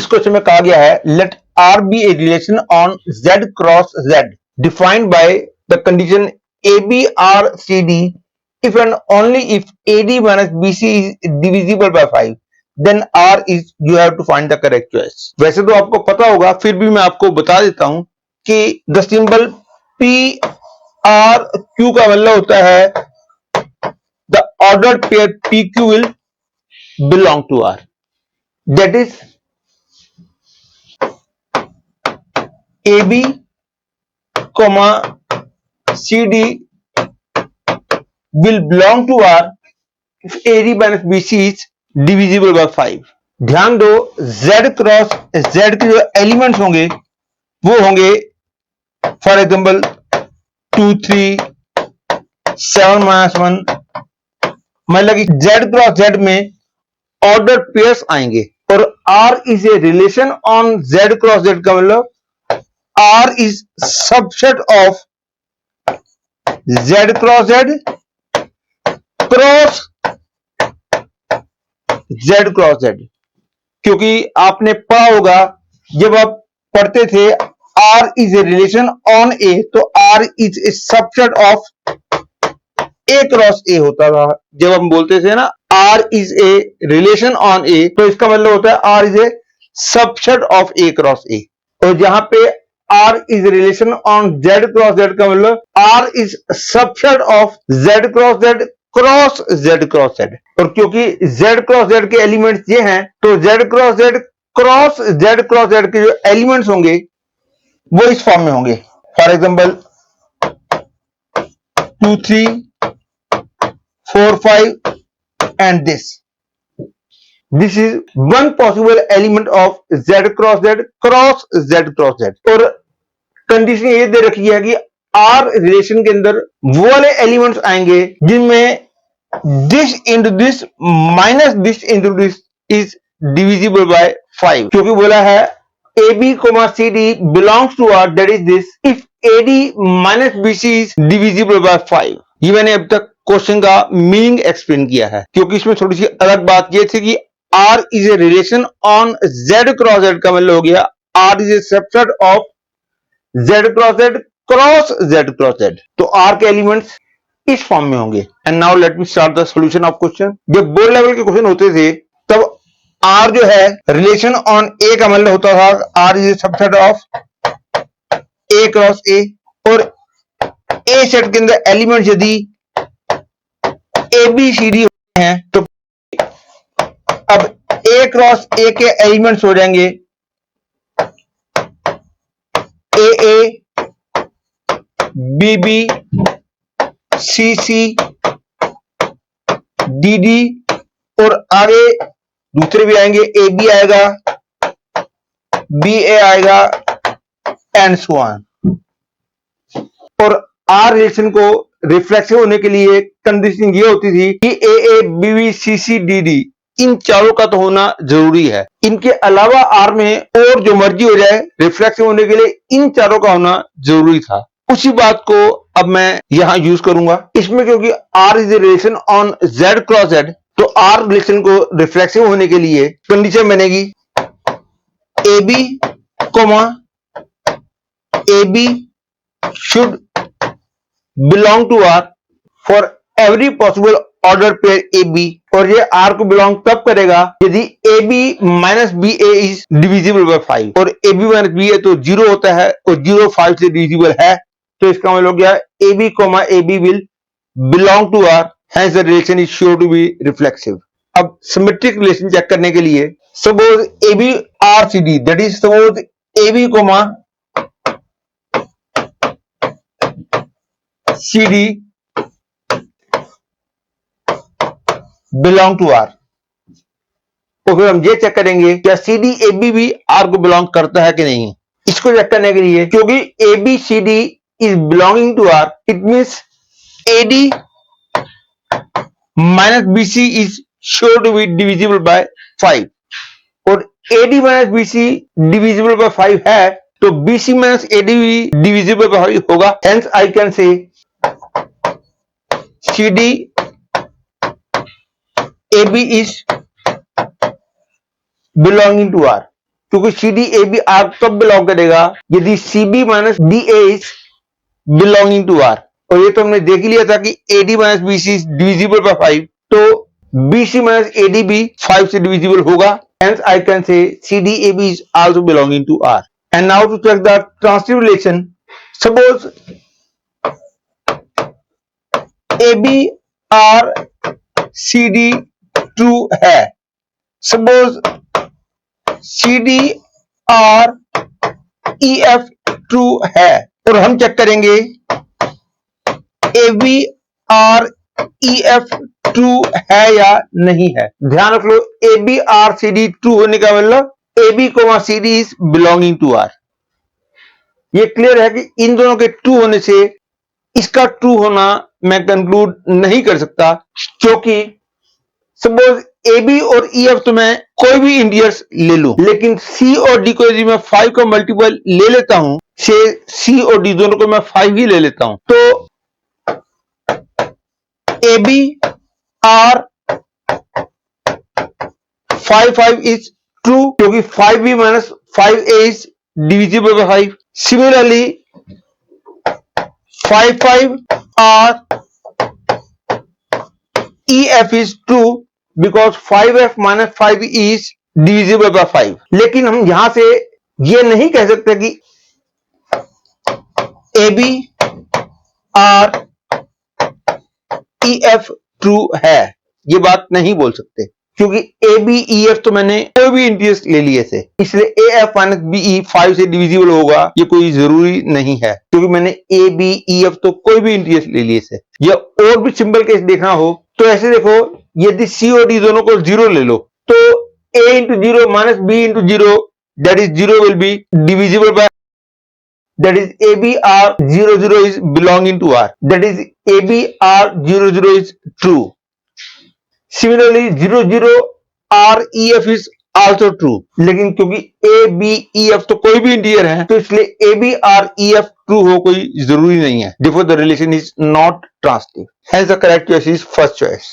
Question में कहा गया है let R be a relation on Z cross Z defined by the condition A B R C D if and only if AD minus BC is divisible by 5 then R is you have to find the correct choice। वैसे तो आपको पता होगा फिर भी मैं आपको बता देता हूं कि the symbol P R Q का मतलब होता है the ordered pair PQ will belong to R, that is AB comma CD will belong to R if AD minus BC is divisible by 5। ध्यान दो Z क्रॉस Z के जो elements होंगे वो होंगे फॉर एग्जांपल 2 3 7 -1, मतलब कि Z क्रॉस Z में ऑर्डर पेयर्स आएंगे और R is a relation on Z cross Z का मतलब R is subset of Z cross Z cross Z cross Z। क्योंकि आपने पढ़ा होगा जब आप पढ़ते थे R is a relation on A तो R is A subset of A cross A होता था। जब हम बोलते थे ना R is a relation on A तो इसका मतलब होता है R is A subset of A cross A। और जहां पे R is relation on Z cross Z का मतलब R is subset of Z cross Z cross Z cross Z। और क्योंकि Z क्रॉस Z के एलिमेंट्स ये हैं तो Z cross Z cross Z cross Z के जो एलिमेंट्स होंगे वो इस फॉर्म में होंगे। For example 2 3 4 5 and this is one possible element of Z cross Z cross Z cross Z। और कंडीशन ये दे रखी है कि R रिलेशन के अंदर वो वाले एलिमेंट्स आएंगे जिनमें this into this minus this into this is divisible by 5। क्योंकि बोला है AB CD belongs to R, that is this if AD minus BC is divisible by 5। ये मैंने अब तक क्वेश्चन का मीनिंग एक्सप्लेन किया है क्योंकि इसमें थोड़ी सी अलग बात ये थी कि R is a relation on Z cross Z का मतलब हो गया R is A subset of Z cross Z cross Z cross Z। तो R के एलिमेंट्स इस फॉर्म में होंगे। And now let me start the solution of question. जब बोर्ड लेवल के क्वेश्चन होते थे तब R जो है रिलेशन ऑन A का मतलब होता था R is A subset of A cross A और A सेट के अंदर एलिमेंट यदि ABCD होते हैं तो अब A क्रॉस A के एलिमेंट्स हो जाएंगे AA BB CC DD और आगे दूसरे भी आएंगे AB आएगा BA आएगा एंड सो ऑन। और R रिलेशन को रिफ्लेक्सिव होने के लिए कंडीशन ये होती थी कि AA BB CC DD इन चारों का तो होना जरूरी है। इनके अलावा R में और जो मर्जी हो जाए रिफ्लेक्सिव होने के लिए इन चारों का होना जरूरी था। उसी बात को अब मैं यहां यूज करूंगा इसमें क्योंकि R is a relation on Z cross Z तो R रिलेशन को रिफ्लेक्सिव होने के लिए कंडीशन बनेगी AB comma AB should belong to R for every possible order pair AB। और ये R को बिलोंग तब करेगा यदि AB minus BA is divisible by 5 और AB माइनस BA तो 0 होता है और 0 5 से डिविजिबल है तो इसका मतलब हो गया AB comma AB will belong to R, hence the relation is sure to be reflexive। अब सिमेट्रिक रिलेशन चेक करने के लिए suppose AB RCD that is suppose AB comma CD belong to R। तो फिर हम ये चेक करेंगे क्या CD AB भी R को बिलोंग करता है कि नहीं। इसको चेक करने के लिए क्योंकि AB CD is belonging to R it means AD minus BC is sure to be divisible by 5 और AD minus BC divisible by 5 है तो BC माइनस AD भी डिविजिबल बाय 5 होगा। Hence I can say CD AB is belonging to R। क्योंकि C D A B R कब belong करेगा, यदि C B minus D A is belonging to R. और ये तो हमने देख ही लिया था कि A D minus B C is divisible by 5, तो B C minus A D भी 5 से डिविजिबल होगा। Hence I can say CDAB is also belonging to R. And now to check the transitive relation. Suppose AB R CD true है, suppose CD R EF true है, और हम check करेंगे AB R EF true है या नहीं है। ध्यान रख लो, A B R C D true होने का मतलब A B comma C D is belonging to R. ये क्लियर है कि इन दोनों के ट्रू होने से इसका ट्रू होना मैं कंक्लूड नहीं कर सकता, क्योंकि सपोज ए बी और ई एफ तो मैं कोई भी इंटीजर्स ले लूं, लेकिन सी और डी को यदि मैं 5 का मल्टीपल ले लेता हूं, से सी और डी दोनों को मैं 5 ही ले लेता हूं, तो A B R 5 is true, क्योंकि 5b minus 5a is divisible by 5. Similarly, 5 are EF is true because 5f minus 5 is divisible by 5. लेकिन हम यहां से ये नहीं कह सकते कि AB और EF true है, ये बात नहीं बोल सकते, क्योंकि ए बी ई एफ तो मैंने कोई भी इंटीजर्स ले लिए थे, इसलिए A F minus B E 5 से डिविजिबल होगा ये कोई जरूरी नहीं है, क्योंकि मैंने ए बी ई एफ तो कोई भी इंटीजर्स ले लिए थे। या और भी सिंपल केस देखना हो तो ऐसे देखो, यदि सी और डी दोनों को 0 ले लो, तो A into 0 minus B into 0 that is 0 will be divisible by, that is ABR00 is belonging to R, that is ABR00 is true. Similarly 00REF is also true, लेकिन क्योंकि ABEF तो कोई भी इंटीजर है, तो इसलिए ABREF ट्रू हो कोई जरूरी नहीं है। Therefore the relation is not transitive. Hence the correct choice is first choice.